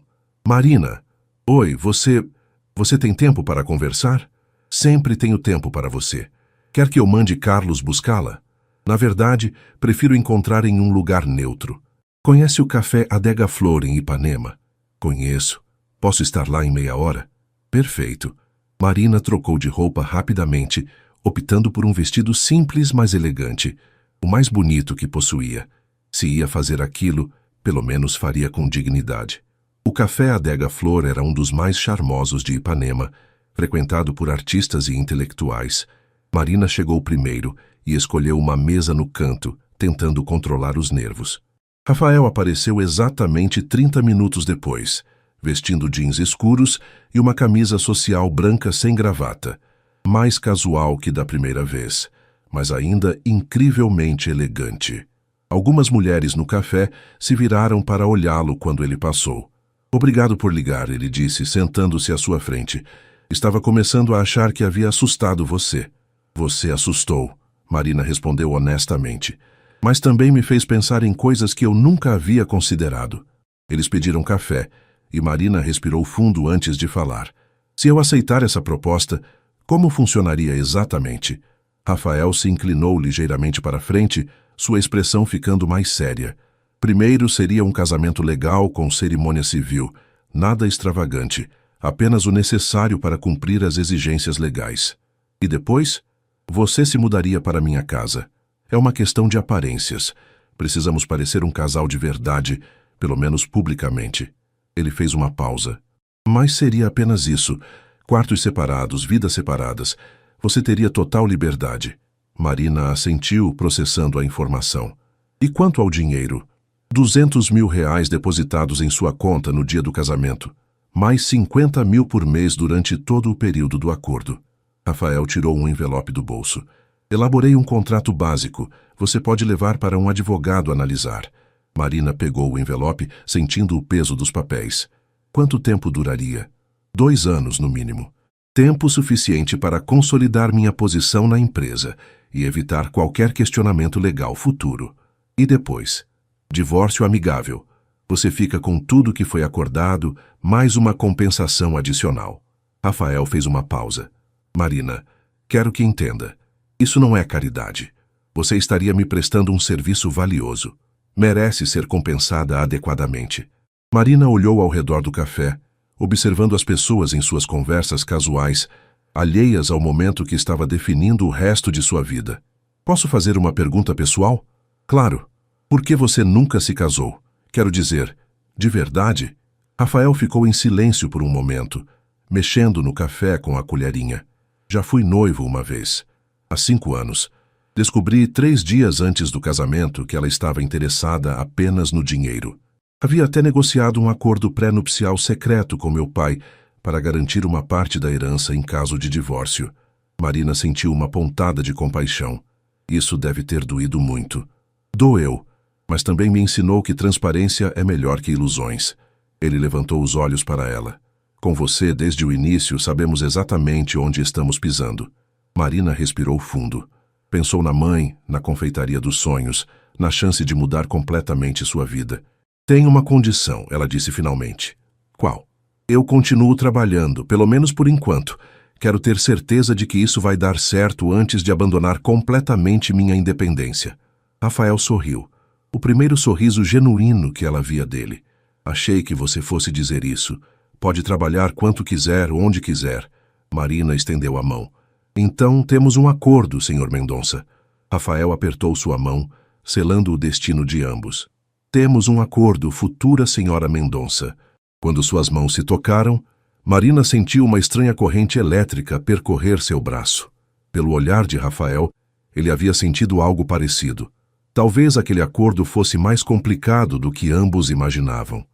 Speaker 1: Marina, oi, você tem tempo para conversar? Sempre tenho tempo para você. Quer que eu mande Carlos buscá-la? Na verdade, prefiro encontrar em um lugar neutro. Conhece o café Adega Flor em Ipanema? Conheço. Posso estar lá em meia hora? Perfeito. Marina trocou de roupa rapidamente, optando por um vestido simples, mas elegante, o mais bonito que possuía. Se ia fazer aquilo, pelo menos faria com dignidade. O café Adega Flor era um dos mais charmosos de Ipanema, frequentado por artistas e intelectuais. Marina chegou primeiro e escolheu uma mesa no canto, tentando controlar os nervos. Rafael apareceu exatamente 30 minutos depois, vestindo jeans escuros e uma camisa social branca sem gravata, mais casual que da primeira vez, mas ainda incrivelmente elegante. Algumas mulheres no café se viraram para olhá-lo quando ele passou. Obrigado por ligar, ele disse, sentando-se à sua frente. Estava começando a achar que havia assustado você. Você assustou, Marina respondeu honestamente. Mas também me fez pensar em coisas que eu nunca havia considerado. Eles pediram café, e Marina respirou fundo antes de falar. Se eu aceitar essa proposta, como funcionaria exatamente? Rafael se inclinou ligeiramente para frente, sua expressão ficando mais séria. Primeiro seria um casamento legal com cerimônia civil, nada extravagante, apenas o necessário para cumprir as exigências legais. E depois, você se mudaria para minha casa. É uma questão de aparências. Precisamos parecer um casal de verdade, pelo menos publicamente. Ele fez uma pausa. Mas seria apenas isso. Quartos separados, vidas separadas. Você teria total liberdade. Marina assentiu, processando a informação. E quanto ao dinheiro? 200 mil reais depositados em sua conta no dia do casamento, mais 50 mil por mês durante todo o período do acordo. Rafael tirou um envelope do bolso. Elaborei um contrato básico. Você pode levar para um advogado analisar. Marina pegou o envelope, sentindo o peso dos papéis. Quanto tempo duraria? 2 anos, no mínimo. Tempo suficiente para consolidar minha posição na empresa e evitar qualquer questionamento legal futuro. E depois? Divórcio amigável. Você fica com tudo que foi acordado, mais uma compensação adicional. Rafael fez uma pausa. Marina, quero que entenda. Isso não é caridade. Você estaria me prestando um serviço valioso. Merece ser compensada adequadamente. Marina olhou ao redor do café, observando as pessoas em suas conversas casuais, alheias ao momento que estava definindo o resto de sua vida. Posso fazer uma pergunta pessoal? Claro. Por que você nunca se casou? Quero dizer, de verdade? Rafael ficou em silêncio por um momento, mexendo no café com a colherinha. Já fui noivo uma vez, há 5 anos. Descobri 3 dias antes do casamento que ela estava interessada apenas no dinheiro. Havia até negociado um acordo pré-nupcial secreto com meu pai para garantir uma parte da herança em caso de divórcio. Marina sentiu uma pontada de compaixão. Isso deve ter doído muito. Doeu, mas também me ensinou que transparência é melhor que ilusões. Ele levantou os olhos para ela. Com você, desde o início, sabemos exatamente onde estamos pisando. Marina respirou fundo. Pensou na mãe, na confeitaria dos sonhos, na chance de mudar completamente sua vida. Tenho uma condição, ela disse finalmente. Qual? Eu continuo trabalhando, pelo menos por enquanto. Quero ter certeza de que isso vai dar certo antes de abandonar completamente minha independência. Rafael sorriu. O primeiro sorriso genuíno que ela via dele. Achei que você fosse dizer isso. Pode trabalhar quanto quiser, onde quiser. Marina estendeu a mão. Então temos um acordo, Sr. Mendonça. Rafael apertou sua mão, selando o destino de ambos. Temos um acordo, futura Senhora Mendonça. Quando suas mãos se tocaram, Marina sentiu uma estranha corrente elétrica percorrer seu braço. Pelo olhar de Rafael, ele havia sentido algo parecido. Talvez aquele acordo fosse mais complicado do que ambos imaginavam.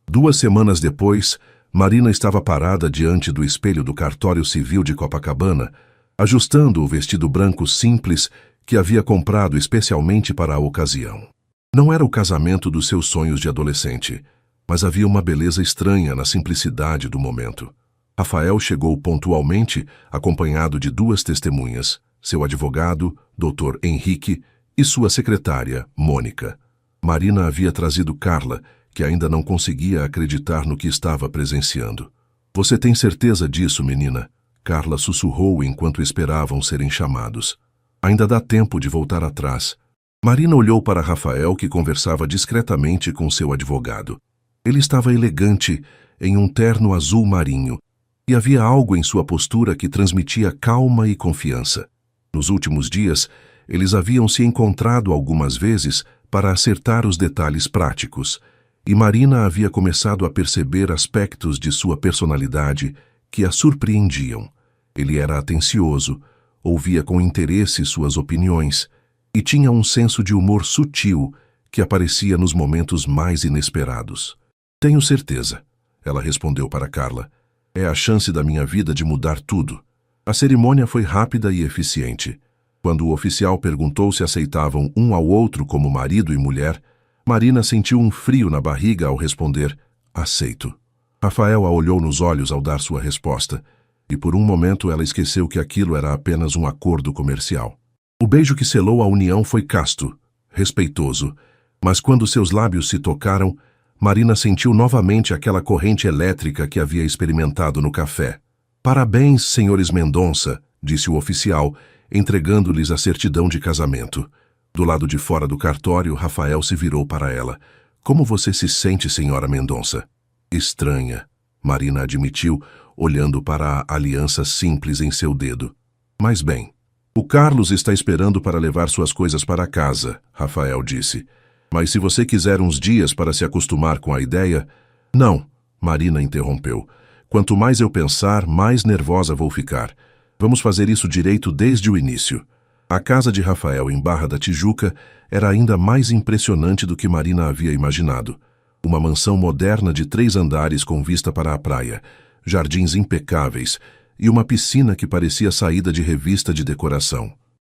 Speaker 1: 2 semanas depois, Marina estava parada diante do espelho do cartório civil de Copacabana, ajustando o vestido branco simples que havia comprado especialmente para a ocasião. Não era o casamento dos seus sonhos de adolescente, mas havia uma beleza estranha na simplicidade do momento. Rafael chegou pontualmente, acompanhado de 2 testemunhas, seu advogado, Dr. Henrique, e sua secretária, Mônica. Marina havia trazido Carla, que ainda não conseguia acreditar no que estava presenciando. Você tem certeza disso, menina? Carla sussurrou enquanto esperavam serem chamados. Ainda dá tempo de voltar atrás. Marina olhou para Rafael, que conversava discretamente com seu advogado. Ele estava elegante, em um terno azul marinho, e havia algo em sua postura que transmitia calma e confiança. Nos últimos dias, eles haviam se encontrado algumas vezes para acertar os detalhes práticos, e Marina havia começado a perceber aspectos de sua personalidade que a surpreendiam. Ele era atencioso, ouvia com interesse suas opiniões e tinha um senso de humor sutil que aparecia nos momentos mais inesperados. Tenho certeza, ela respondeu para Carla. É a chance da minha vida de mudar tudo. A cerimônia foi rápida e eficiente. Quando o oficial perguntou se aceitavam um ao outro como marido e mulher, Marina sentiu um frio na barriga ao responder, aceito. Rafael a olhou nos olhos ao dar sua resposta, e por um momento ela esqueceu que aquilo era apenas um acordo comercial. O beijo que selou a união foi casto, respeitoso, mas quando seus lábios se tocaram, Marina sentiu novamente aquela corrente elétrica que havia experimentado no café. Parabéns, senhores Mendonça, disse o oficial, entregando-lhes a certidão de casamento. Do lado de fora do cartório, Rafael se virou para ela. Como você se sente, senhora Mendonça? Estranha, Marina admitiu, olhando para a aliança simples em seu dedo. Mas bem, o Carlos está esperando para levar suas coisas para casa, Rafael disse. Mas se você quiser uns dias para se acostumar com a ideia... Não, Marina interrompeu. Quanto mais eu pensar, mais nervosa vou ficar. Vamos fazer isso direito desde o início. A casa de Rafael em Barra da Tijuca era ainda mais impressionante do que Marina havia imaginado. Uma mansão moderna de 3 andares com vista para a praia, jardins impecáveis e uma piscina que parecia saída de revista de decoração.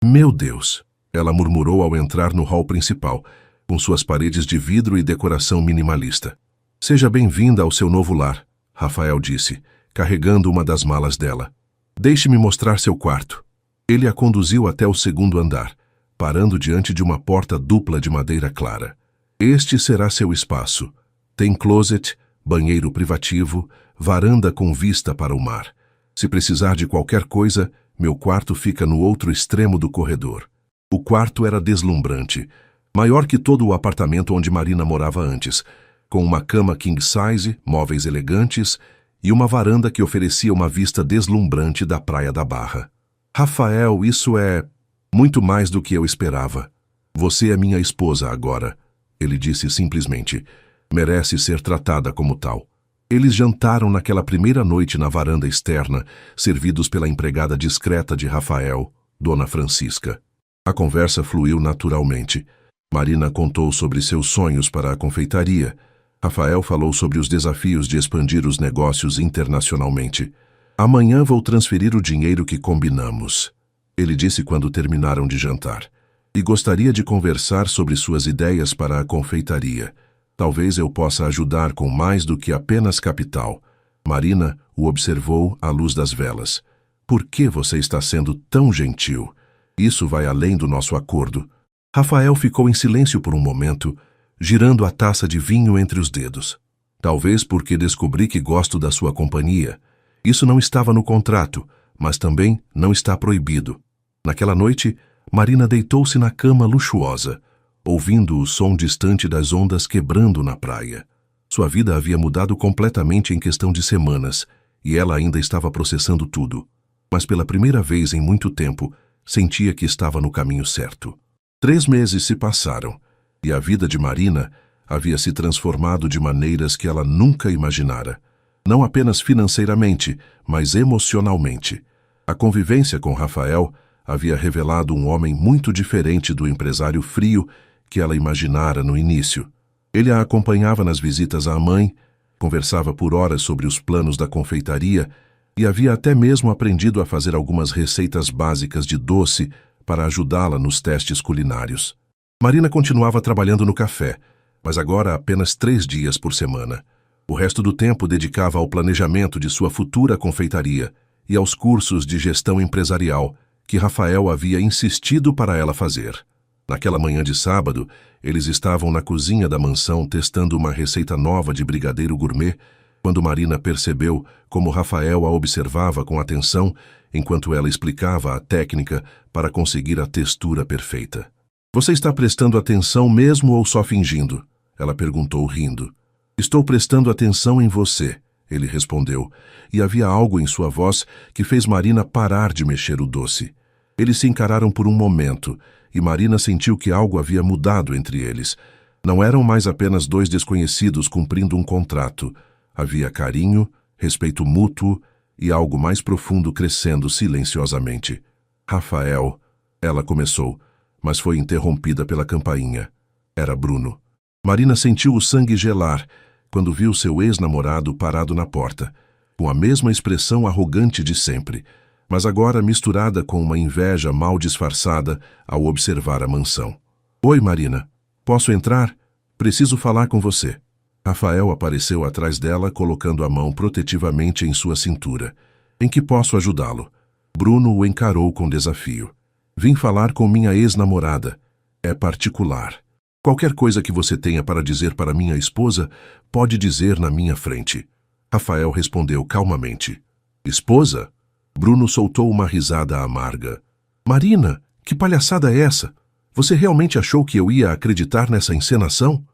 Speaker 1: Meu Deus! Ela murmurou ao entrar no hall principal, com suas paredes de vidro e decoração minimalista. Seja bem-vinda ao seu novo lar, Rafael disse, carregando uma das malas dela. Deixe-me mostrar seu quarto. Ele a conduziu até o 2º andar, parando diante de uma porta dupla de madeira clara. Este será seu espaço. Tem closet, banheiro privativo, varanda com vista para o mar. Se precisar de qualquer coisa, meu quarto fica no outro extremo do corredor. O quarto era deslumbrante, maior que todo o apartamento onde Marina morava antes, com uma cama king size, móveis elegantes e uma varanda que oferecia uma vista deslumbrante da Praia da Barra. Rafael, isso é muito mais do que eu esperava. Você é minha esposa agora, ele disse simplesmente. Merece ser tratada como tal. Eles jantaram naquela primeira noite na varanda externa, servidos pela empregada discreta de Rafael, Dona Francisca. A conversa fluiu naturalmente. Marina contou sobre seus sonhos para a confeitaria. Rafael falou sobre os desafios de expandir os negócios internacionalmente. Amanhã vou transferir o dinheiro que combinamos, ele disse quando terminaram de jantar. E gostaria de conversar sobre suas ideias para a confeitaria. Talvez eu possa ajudar com mais do que apenas capital. Marina o observou à luz das velas. Por que você está sendo tão gentil? Isso vai além do nosso acordo. Rafael ficou em silêncio por um momento, girando a taça de vinho entre os dedos. Talvez porque descobri que gosto da sua companhia. Isso não estava no contrato, mas também não está proibido. Naquela noite, Marina deitou-se na cama luxuosa, ouvindo o som distante das ondas quebrando na praia. Sua vida havia mudado completamente em questão de semanas, e ela ainda estava processando tudo. Mas pela primeira vez em muito tempo, sentia que estava no caminho certo. 3 meses se passaram, e a vida de Marina havia se transformado de maneiras que ela nunca imaginara. Não apenas financeiramente, mas emocionalmente. A convivência com Rafael havia revelado um homem muito diferente do empresário frio que ela imaginara no início. Ele a acompanhava nas visitas à mãe, conversava por horas sobre os planos da confeitaria e havia até mesmo aprendido a fazer algumas receitas básicas de doce para ajudá-la nos testes culinários. Marina continuava trabalhando no café, mas agora apenas 3 dias por semana. O resto do tempo dedicava ao planejamento de sua futura confeitaria e aos cursos de gestão empresarial que Rafael havia insistido para ela fazer. Naquela manhã de sábado, eles estavam na cozinha da mansão testando uma receita nova de brigadeiro gourmet, quando Marina percebeu como Rafael a observava com atenção enquanto ela explicava a técnica para conseguir a textura perfeita. Você está prestando atenção mesmo ou só fingindo? Ela perguntou rindo. Estou prestando atenção em você, ele respondeu, e havia algo em sua voz que fez Marina parar de mexer o doce. Eles se encararam por um momento, e Marina sentiu que algo havia mudado entre eles. Não eram mais apenas 2 desconhecidos cumprindo um contrato. Havia carinho, respeito mútuo e algo mais profundo crescendo silenciosamente. Rafael, ela começou, mas foi interrompida pela campainha. Era Bruno. Marina sentiu o sangue gelar quando viu seu ex-namorado parado na porta, com a mesma expressão arrogante de sempre, mas agora misturada com uma inveja mal disfarçada ao observar a mansão. Oi, Marina. Posso entrar? Preciso falar com você. Rafael apareceu atrás dela, colocando a mão protetivamente em sua cintura. Em que posso ajudá-lo? Bruno o encarou com desafio. Vim falar com minha ex-namorada. É particular. Qualquer coisa que você tenha para dizer para minha esposa, pode dizer na minha frente. Rafael respondeu calmamente. Esposa? Bruno soltou uma risada amarga. Marina, que palhaçada é essa? Você realmente achou que eu ia acreditar nessa encenação?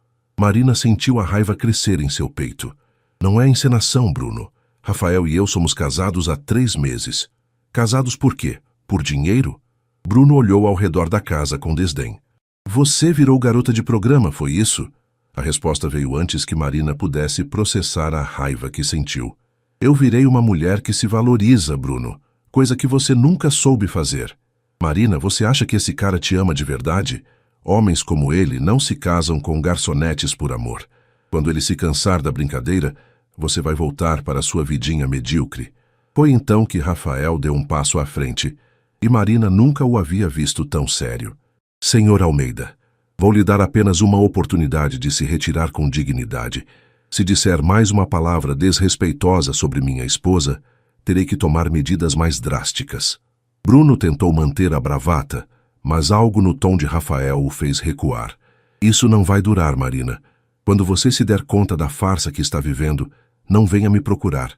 Speaker 1: Marina sentiu a raiva crescer em seu peito. Não é encenação, Bruno. Rafael e eu somos casados há 3 meses. Casados por quê? Por dinheiro? Bruno olhou ao redor da casa com desdém. Você virou garota de programa, foi isso? A resposta veio antes que Marina pudesse processar a raiva que sentiu. Eu virei uma mulher que se valoriza, Bruno, coisa que você nunca soube fazer. Marina, você acha que esse cara te ama de verdade? Homens como ele não se casam com garçonetes por amor. Quando ele se cansar da brincadeira, você vai voltar para sua vidinha medíocre. Foi então que Rafael deu um passo à frente, e Marina nunca o havia visto tão sério. Senhor Almeida, vou lhe dar apenas uma oportunidade de se retirar com dignidade. Se disser mais uma palavra desrespeitosa sobre minha esposa, terei que tomar medidas mais drásticas. Bruno tentou manter a bravata, mas algo no tom de Rafael o fez recuar. Isso não vai durar, Marina. Quando você se der conta da farsa que está vivendo, não venha me procurar.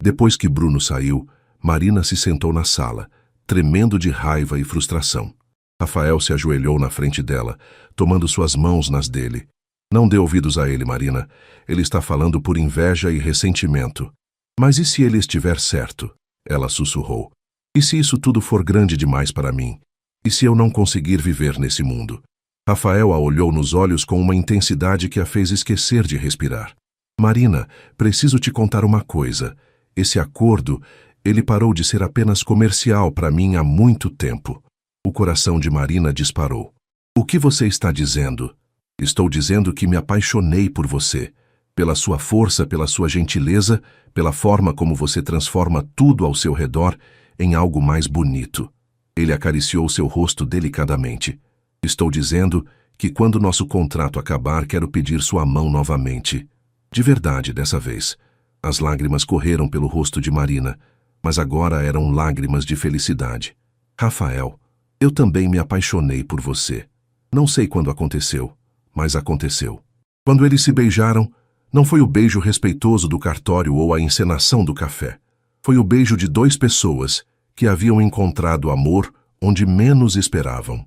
Speaker 1: Depois que Bruno saiu, Marina se sentou na sala, tremendo de raiva e frustração. Rafael se ajoelhou na frente dela, tomando suas mãos nas dele. Não dê ouvidos a ele, Marina. Ele está falando por inveja e ressentimento. Mas e se ele estiver certo? Ela sussurrou. E se isso tudo for grande demais para mim? E se eu não conseguir viver nesse mundo? Rafael a olhou nos olhos com uma intensidade que a fez esquecer de respirar. Marina, preciso te contar uma coisa. Esse acordo, ele parou de ser apenas comercial para mim há muito tempo. O coração de Marina disparou. O que você está dizendo? Estou dizendo que me apaixonei por você. Pela sua força, pela sua gentileza, pela forma como você transforma tudo ao seu redor em algo mais bonito. Ele acariciou seu rosto delicadamente. Estou dizendo que quando nosso contrato acabar, quero pedir sua mão novamente. De verdade, dessa vez. As lágrimas correram pelo rosto de Marina, mas agora eram lágrimas de felicidade. Rafael, eu também me apaixonei por você. Não sei quando aconteceu, mas aconteceu. Quando eles se beijaram, não foi o beijo respeitoso do cartório ou a encenação do café. Foi o beijo de duas pessoas que haviam encontrado amor onde menos esperavam.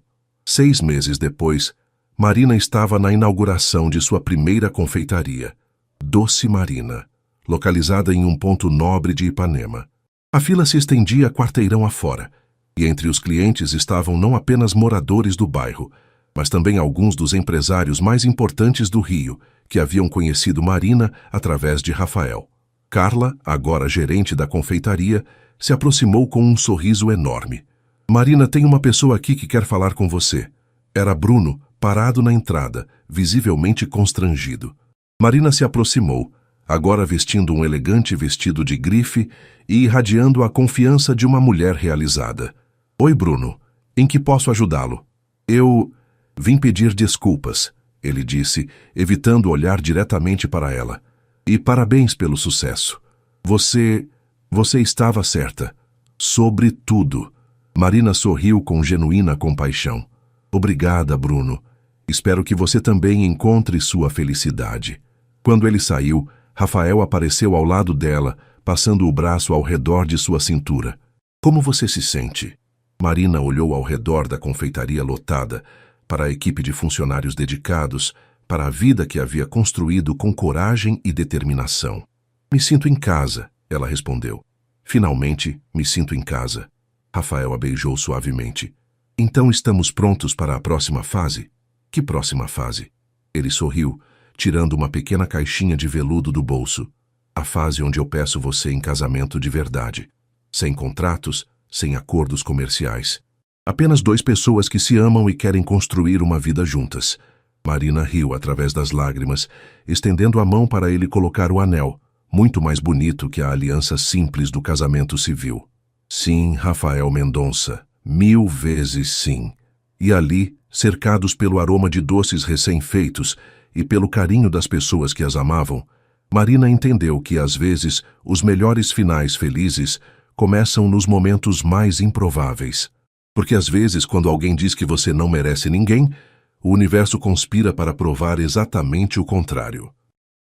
Speaker 1: 6 meses depois, Marina estava na inauguração de sua primeira confeitaria, Doce Marina, localizada em um ponto nobre de Ipanema. A fila se estendia quarteirão afora, e entre os clientes estavam não apenas moradores do bairro, mas também alguns dos empresários mais importantes do Rio, que haviam conhecido Marina através de Rafael. Carla, agora gerente da confeitaria, se aproximou com um sorriso enorme. Marina, tem uma pessoa aqui que quer falar com você. Era Bruno, parado na entrada, visivelmente constrangido. Marina se aproximou, agora vestindo um elegante vestido de grife e irradiando a confiança de uma mulher realizada. Oi, Bruno. Em que posso ajudá-lo? Eu vim pedir desculpas, ele disse, evitando olhar diretamente para ela. E parabéns pelo sucesso. Você estava certa. Sobre tudo. Marina sorriu com genuína compaixão. Obrigada, Bruno. Espero que você também encontre sua felicidade. Quando ele saiu, Rafael apareceu ao lado dela, passando o braço ao redor de sua cintura. Como você se sente? Marina olhou ao redor da confeitaria lotada, para a equipe de funcionários dedicados, para a vida que havia construído com coragem e determinação. Me sinto em casa, ela respondeu. Finalmente, me sinto em casa. Rafael a beijou suavemente. Então estamos prontos para a próxima fase? Que próxima fase? Ele sorriu, tirando uma pequena caixinha de veludo do bolso. A fase onde eu peço você em casamento de verdade. Sem contratos, sem acordos comerciais. Apenas 2 pessoas que se amam e querem construir uma vida juntas. Marina riu através das lágrimas, estendendo a mão para ele colocar o anel, muito mais bonito que a aliança simples do casamento civil. Sim, Rafael Mendonça, 1000 vezes sim. E ali, cercados pelo aroma de doces recém-feitos e pelo carinho das pessoas que as amavam, Marina entendeu que, às vezes, os melhores finais felizes começam nos momentos mais improváveis. Porque às vezes, quando alguém diz que você não merece ninguém, o universo conspira para provar exatamente o contrário.